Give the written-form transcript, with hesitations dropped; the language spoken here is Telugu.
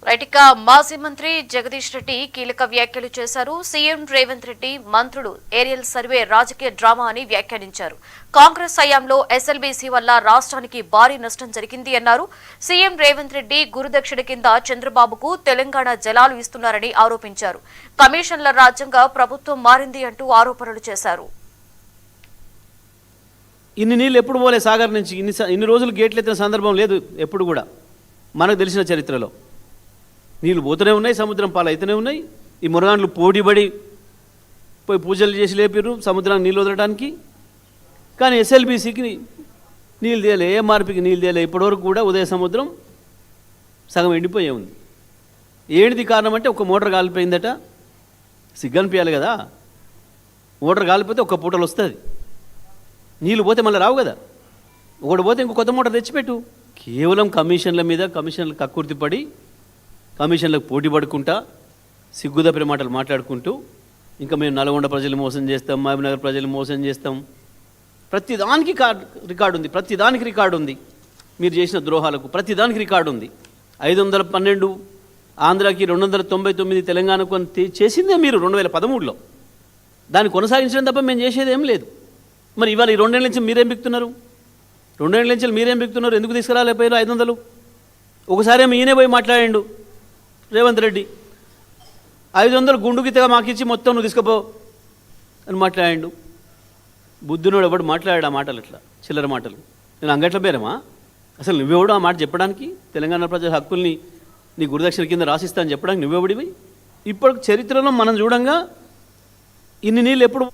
రైట్ మాజీ మంత్రి జగదీష్ రెడ్డి కీలక వ్యాఖ్యలు చేశారు. సీఎం రేవంత్ రెడ్డి మంత్రులు ఏరియల్ సర్వే రాజకీయ డ్రామా అని వ్యాఖ్యానించారు. కాంగ్రెస్ హయాంలో ఎస్ఎల్బీసీ వల్ల రాష్ట్రానికి భారీ నష్టం జరిగింది అన్నారు. సీఎం రేవంత్ రెడ్డి గురుదక్షిణ కింద చంద్రబాబుకు తెలంగాణ జలాలు ఇస్తున్నారని ఆరోపించారు. కమిషన్ల రాజ్యంగా ప్రభుత్వం మారింది అంటూ ఆరోపణలు చేశారు. ఇన్ని నీళ్ళు ఎప్పుడు పోలే సాగర్ నుంచి ఇన్ని రోజులు గేట్లు ఎత్తిన సందర్భం లేదు. ఎప్పుడు కూడా మనకు తెలిసిన చరిత్రలో నీళ్ళు పోతూనే ఉన్నాయి, సముద్రం పాలు అయితేనే ఉన్నాయి. ఈ మురగాండ్లు పోటీపడి పోయి పూజలు చేసి లేపారు సముద్రానికి నీళ్ళు వదలడానికి. కానీ ఎస్ఎల్బీసీకి నీళ్ళు తేలే, ఏఎంఆర్పీకి నీళ్ళు తేలే. ఇప్పటివరకు కూడా ఉదయ సముద్రం సగం ఎండిపోయే ఉంది. ఏంటిది కారణం అంటే ఒక మోటార్ కాలిపోయిందట. సిగ్గనిపించాలి కదా, మోటార్ కాలిపోతే ఒక్క పూటలు వస్తుంది, నీళ్ళు పోతే మళ్ళీ రావు కదా. ఒకటి పోతే ఇంకో కొత్త మోటార్ తెచ్చిపెట్టు. కేవలం కమిషన్ల మీద కమిషన్లకు కక్కుర్తిపడి కమిషన్లకు పోటీ పడుకుంటా సిగ్గుదప్పిన మాటలు మాట్లాడుకుంటూ ఇంకా మేము నల్గొండ ప్రజలు మోసం చేస్తాం, మహబూబ్నగర్ ప్రజలు మోసం చేస్తాం. ప్రతిదానికి రికార్డు ఉంది, ప్రతిదానికి రికార్డు ఉంది. మీరు చేసిన ద్రోహాలకు ప్రతిదానికి రికార్డు ఉంది. 512 ఆంధ్రాకి 299 తెలంగాణకు చేసిందే మీరు 2013లో. దాన్ని కొనసాగించడం తప్ప మేము చేసేది ఏం లేదు. మరి ఇవాళ ఈ 2 ఏళ్ళ నుంచి మీరేం బిక్తున్నారు? 2 ఏళ్ళ నుంచి మీరేం బిక్తున్నారు? ఎందుకు తీసుకురాలేకపోయారు 500? ఒకసారి ఏమో ఈయనే పోయి మాట్లాడాడు రేవంత్ రెడ్డి. 500 గుండుగితగా మాకిచ్చి మొత్తం నువ్వు తీసుకుపో అని మాట్లాడాడు. బుద్ధునోడు ఎవడు మాట్లాడాడు ఆ మాటలు, అట్లా చిల్లర మాటలు. నేను అంగట్ల పేరమా? అసలు నువ్వెవడు ఆ మాట చెప్పడానికి? తెలంగాణ ప్రజల హక్కుల్ని నీ గురుదక్షిణ కింద రాసిస్తా అని చెప్పడానికి నువ్వెవడివి? ఇప్పుడు చరిత్రలో మనం చూడంగా ఇన్ని నీళ్ళు ఎప్పుడు